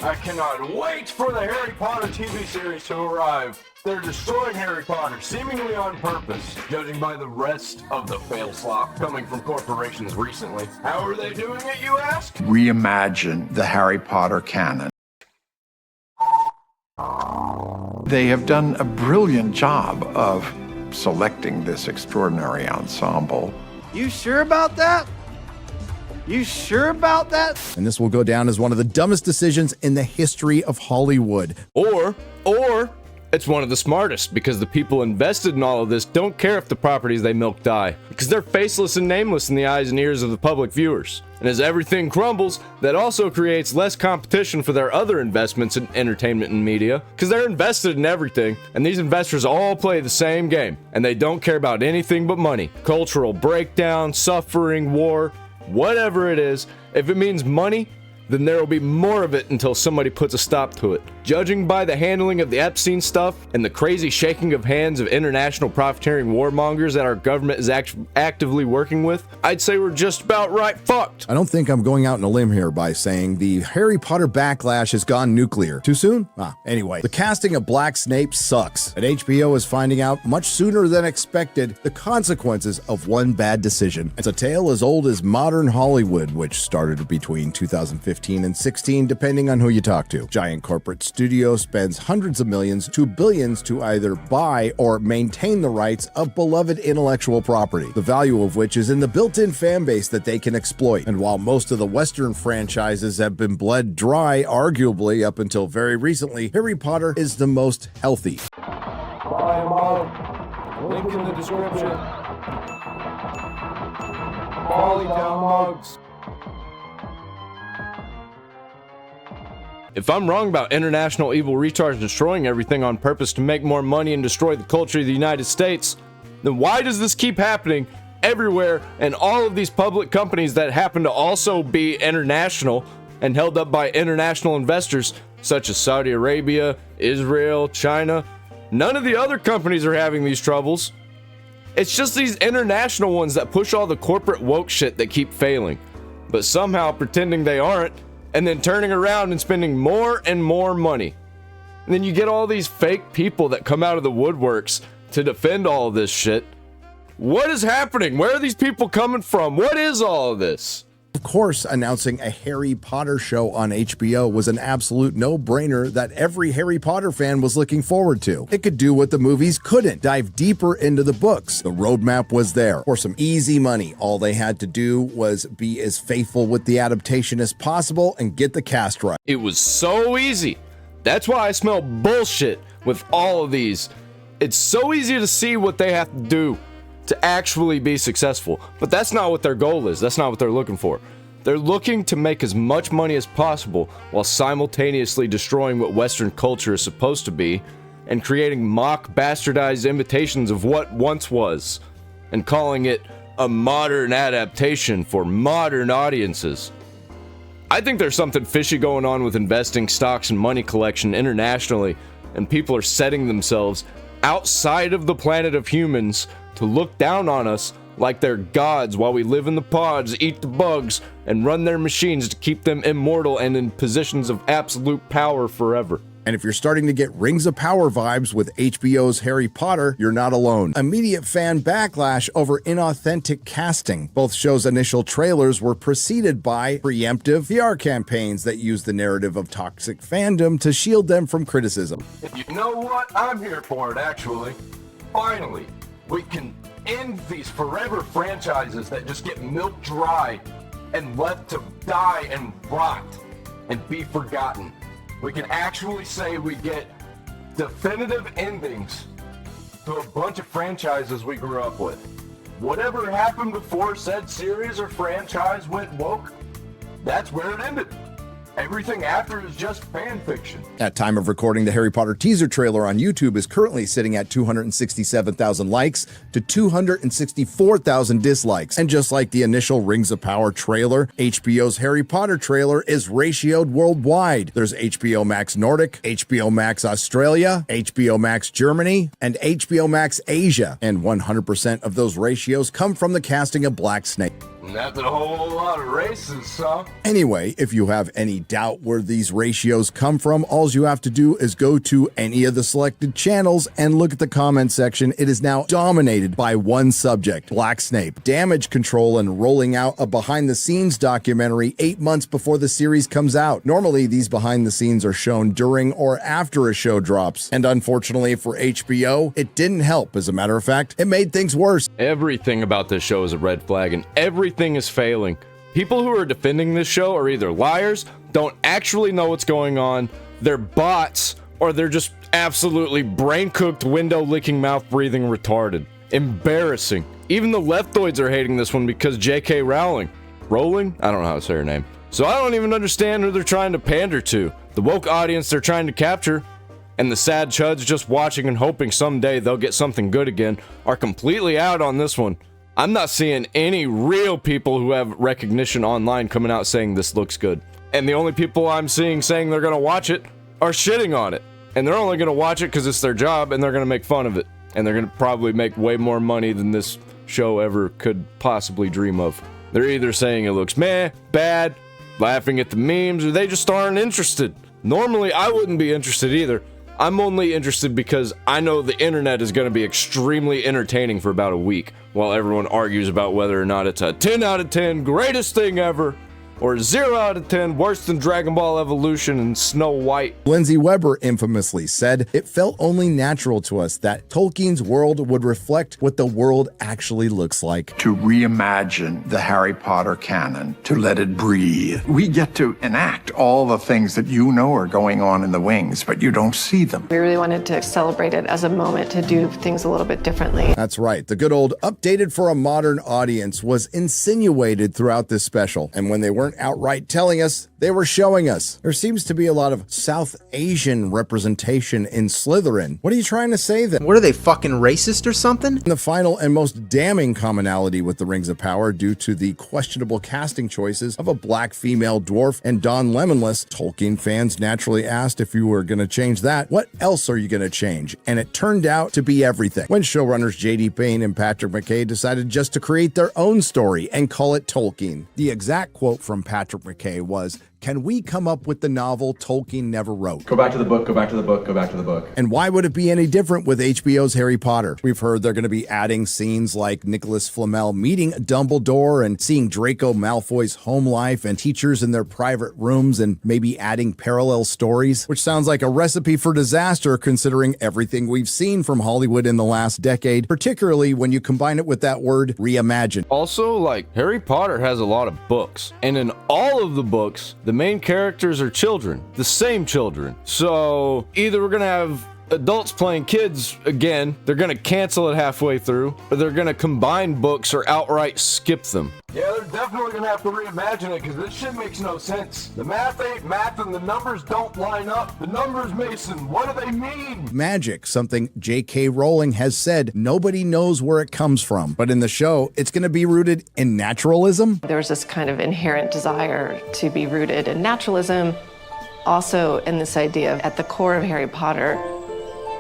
I cannot wait for the Harry Potter TV series to arrive. They're destroying Harry Potter, seemingly on purpose, judging by the rest of the fail slop coming from corporations recently. How are they doing it, you ask? Reimagine the Harry Potter canon. They have done a brilliant job of selecting this extraordinary ensemble. You sure about that? You sure about that? And this will go down as one of the dumbest decisions in the history of Hollywood. Or it's one of the smartest, because the people invested in all of this don't care if the properties they milk die, because they're faceless and nameless in the eyes and ears of the public viewers. And as everything crumbles, that also creates less competition for their other investments in entertainment and media, because they're invested in everything, and these investors all play the same game, and they don't care about anything but money. Cultural breakdown, suffering, war, whatever it is, if it means money, then there will be more of it until somebody puts a stop to it. Judging by the handling of the Epstein stuff and the crazy shaking of hands of international profiteering warmongers that our government is actively working with, I'd say we're just about right fucked. I don't think I'm going out on a limb here by saying the Harry Potter backlash has gone nuclear. Too soon? Anyway, the casting of Black Snape sucks, and HBO is finding out much sooner than expected the consequences of one bad decision. It's a tale as old as modern Hollywood, which started between 2015 and 16, depending on who you talk to. Giant corporate studio spends hundreds of millions to billions to either buy or maintain the rights of beloved intellectual property, the value of which is in the built-in fan base that they can exploit. And while most of the Western franchises have been bled dry, arguably up until very recently, Harry Potter is the most healthy. Buy them all. Link in the description. Polytown mugs. If I'm wrong about international evil retards destroying everything on purpose to make more money and destroy the culture of the United States, then why does this keep happening everywhere, and all of these public companies that happen to also be international and held up by international investors such as Saudi Arabia, Israel, China? None of the other companies are having these troubles. It's just these international ones that push all the corporate woke shit that keep failing, but somehow pretending they aren't, and then turning around and spending more and more money. And then you get all these fake people that come out of the woodworks to defend all of this shit. What is happening? Where are these people coming from? What is all of this? Of course, announcing a Harry Potter show on HBO was an absolute no-brainer that every Harry Potter fan was looking forward to. It could do what the movies couldn't, dive deeper into the books. The roadmap was there. For some easy money, all they had to do was be as faithful with the adaptation as possible and get the cast right. It was so easy. That's why I smell bullshit with all of these. It's so easy to see what they have to do to actually be successful. But that's not what their goal is. That's not what they're looking for. They're looking to make as much money as possible while simultaneously destroying what Western culture is supposed to be and creating mock bastardized imitations of what once was and calling it a modern adaptation for modern audiences. I think there's something fishy going on with investing, stocks, and money collection internationally, and people are setting themselves outside of the planet of humans to look down on us like they're gods while we live in the pods, eat the bugs, and run their machines to keep them immortal and in positions of absolute power forever. And if you're starting to get Rings of Power vibes with HBO's Harry Potter, you're not alone. Immediate fan backlash over inauthentic casting. Both shows' initial trailers were preceded by preemptive PR campaigns that used the narrative of toxic fandom to shield them from criticism. You know what? I'm here for it, actually. Finally, we can end these forever franchises that just get milked dry and left to die and rot and be forgotten. We can actually say we get definitive endings to a bunch of franchises we grew up with. Whatever happened before said series or franchise went woke, that's where it ended. Everything after is just fan fiction. At time of recording, the Harry Potter teaser trailer on YouTube is currently sitting at 267,000 likes to 264,000 dislikes. And just like the initial Rings of Power trailer, HBO's Harry Potter trailer is ratioed worldwide. There's HBO Max Nordic, HBO Max Australia, HBO Max Germany, and HBO Max Asia. And 100% of those ratios come from the casting of Black Snape. That's a whole lot of races, huh? Anyway, if you have any doubt where these ratios come from, all you have to do is go to any of the selected channels and look at the comment section. It is now dominated by one subject, Black Snape, damage control, and rolling out a behind-the-scenes documentary 8 months before the series comes out. Normally, these behind-the-scenes are shown during or after a show drops, and unfortunately for HBO, it didn't help. As a matter of fact, it made things worse. Everything about this show is a red flag, and everything is failing. People who are defending this show are either liars, don't actually know what's going on, they're bots, or they're just absolutely brain-cooked, window-licking, mouth-breathing retarded. Embarrassing. Even the leftoids are hating this one because J.K. Rowling. Rowling? I don't know how to say her name. So I don't even understand who they're trying to pander to. The woke audience they're trying to capture, and the sad chuds just watching and hoping someday they'll get something good again, are completely out on this one. I'm not seeing any real people who have recognition online coming out saying this looks good. And the only people I'm seeing saying they're gonna watch it are shitting on it. And they're only gonna watch it because it's their job and they're gonna make fun of it. And they're gonna probably make way more money than this show ever could possibly dream of. They're either saying it looks meh, bad, laughing at the memes, or they just aren't interested. Normally, I wouldn't be interested either. I'm only interested because I know the internet is going to be extremely entertaining for about a week while everyone argues about whether or not it's a 10 out of 10 greatest thing ever or 0 out of 10 worse than Dragon Ball Evolution and Snow White. Lindsay Weber infamously said, "It felt only natural to us that Tolkien's world would reflect what the world actually looks like." To reimagine the Harry Potter canon, to let it breathe. We get to enact all the things that you know are going on in the wings, but you don't see them. We really wanted to celebrate it as a moment to do things a little bit differently. That's right. The good old updated for a modern audience was insinuated throughout this special. And when they weren't outright telling us, they were showing us. There seems to be a lot of South Asian representation in Slytherin. What are you trying to say then? What are they, fucking racist or something? The final and most damning commonality with the Rings of Power, due to the questionable casting choices of a black female dwarf and Don Lemonless, Tolkien fans naturally asked, if you were going to change that, what else are you going to change? And it turned out to be everything. When showrunners J.D. Payne and Patrick McKay decided just to create their own story and call it Tolkien. The exact quote from Patrick McKay was, "Can we come up with the novel Tolkien never wrote?" Go back to the book, go back to the book, go back to the book. And why would it be any different with HBO's Harry Potter? We've heard they're going to be adding scenes like Nicholas Flamel meeting Dumbledore and seeing Draco Malfoy's home life and teachers in their private rooms, and maybe adding parallel stories, which sounds like a recipe for disaster considering everything we've seen from Hollywood in the last decade, particularly when you combine it with that word reimagine. Also, like, Harry Potter has a lot of books, and in all of the books, the main characters are children, the same children. So either we're gonna have adults playing kids again, they're gonna cancel it halfway through, or they're gonna combine books or outright skip them. Yeah, they're definitely gonna have to reimagine it because this shit makes no sense. The math ain't math and the numbers don't line up. The numbers, Mason, what do they mean? Magic, something J.K. Rowling has said nobody knows where it comes from. But in the show, it's going to be rooted in naturalism. There's this kind of inherent desire to be rooted in naturalism, also in this idea of at the core of Harry Potter,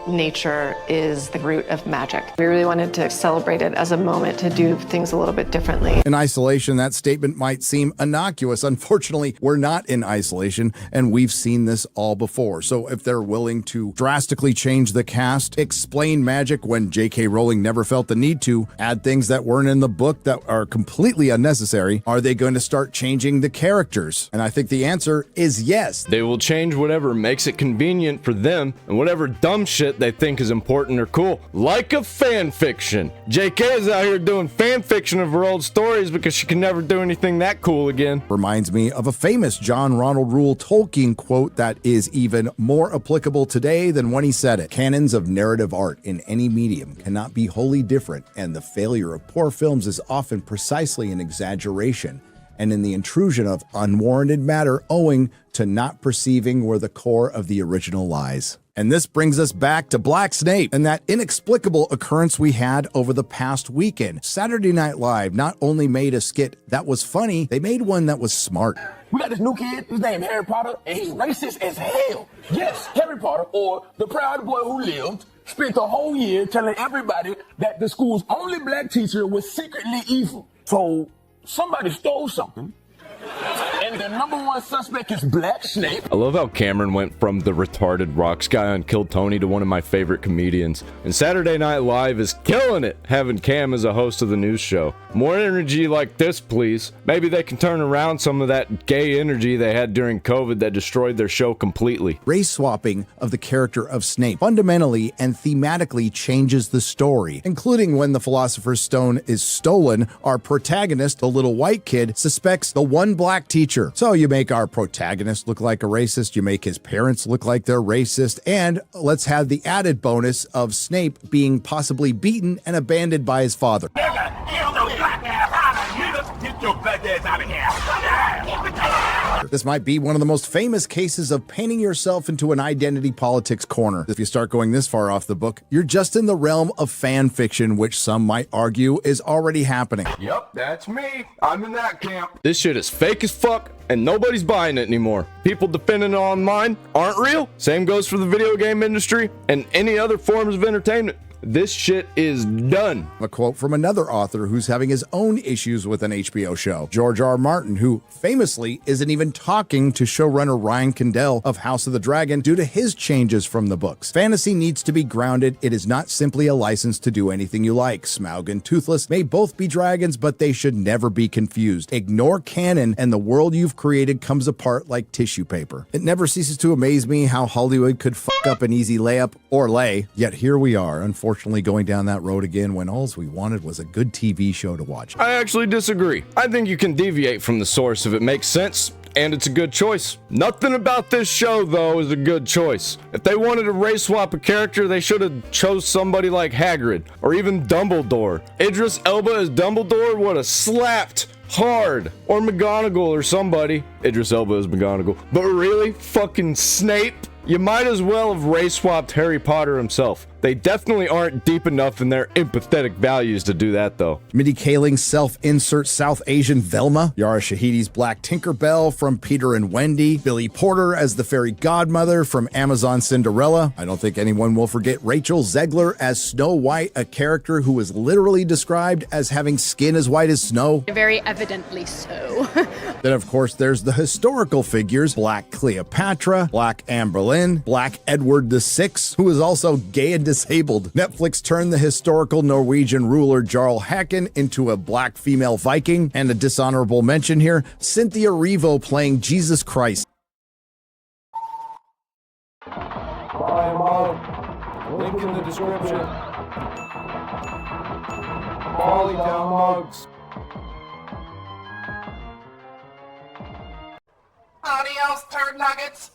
nature is the root of magic. We really wanted to celebrate it as a moment to do things a little bit differently. In isolation, that statement might seem innocuous. Unfortunately, we're not in isolation, and we've seen this all before. So if they're willing to drastically change the cast, explain magic when J.K. Rowling never felt the need to, add things that weren't in the book that are completely unnecessary, are they going to start changing the characters? And I think the answer is yes. They will change whatever makes it convenient for them and whatever dumb shit they think is important or cool, like a fan fiction. JK is out here doing fan fiction of her old stories because she can never do anything that cool again. Reminds me of a famous John Ronald Reuel Tolkien quote that is even more applicable today than when he said it. Canons of narrative art in any medium cannot be wholly different, and the failure of poor films is often precisely an exaggeration and in the intrusion of unwarranted matter owing to not perceiving where the core of the original lies. And this brings us back to Black Snape and that inexplicable occurrence we had over the past weekend. Saturday Night Live not only made a skit that was funny, they made one that was smart. We got this new kid, his name Harry Potter, and he's racist as hell. Yes, Harry Potter, or the proud boy who lived, spent the whole year telling everybody that the school's only black teacher was secretly evil. So somebody stole something, and the number one suspect is Black Snape. I love how Cameron went from the retarded rocks guy on Kill Tony to one of my favorite comedians. And Saturday Night Live is killing it, having Cam as a host of the news show. More energy like this, please. Maybe they can turn around some of that gay energy they had during COVID that destroyed their show completely. Race swapping of the character of Snape fundamentally and thematically changes the story, including when the Philosopher's Stone is stolen, our protagonist, the little white kid, suspects the one black teacher. So you make our protagonist look like a racist, you make his parents look like they're racist, and let's have the added bonus of Snape being possibly beaten and abandoned by his father. Get your black ass out of here. This might be one of the most famous cases of painting yourself into an identity politics corner. If you start going this far off the book, you're just in the realm of fan fiction, which some might argue is already happening. Yep, that's me. I'm in that camp. This shit is fake as fuck, and nobody's buying it anymore. People defending it online aren't real. Same goes for the video game industry and any other forms of entertainment. This shit is done. A quote from another author who's having his own issues with an HBO show, George R. R. Martin, who famously isn't even talking to showrunner Ryan Condell of House of the Dragon due to his changes from the books. Fantasy needs to be grounded. It is not simply a license to do anything you like. Smaug and Toothless may both be dragons, but they should never be confused. Ignore canon and the world you've created comes apart like tissue paper. It never ceases to amaze me how Hollywood could fuck up an easy layup or lay, yet here we are, unfortunately going down that road again when all we wanted was a good TV show to watch. I actually disagree. I think you can deviate from the source if it makes sense, and it's a good choice. Nothing about this show, though, is a good choice. If they wanted to race swap a character, they should have chose somebody like Hagrid, or even Dumbledore. Idris Elba as Dumbledore would have slapped hard. Or McGonagall or somebody. Idris Elba as McGonagall. But really? Fucking Snape? You might as well have race swapped Harry Potter himself. They definitely aren't deep enough in their empathetic values to do that, though. Mindy Kaling's self-insert South Asian Velma, Yara Shahidi's Black Tinkerbell from Peter and Wendy, Billy Porter as the fairy godmother from Amazon Cinderella. I don't think anyone will forget Rachel Zegler as Snow White, a character who was literally described as having skin as white as snow. Very evidently so. Then, of course, there's the historical figures, Black Cleopatra, Black Anne Boleyn, Black Edward VI, who is also gay and disabled. Netflix turned the historical Norwegian ruler Jarl Haken into a black female Viking, and a dishonorable mention here, Cynthia Erivo playing Jesus Christ. Buy 'em all. Link in the description. Polytown mugs. Adios, turd nuggets.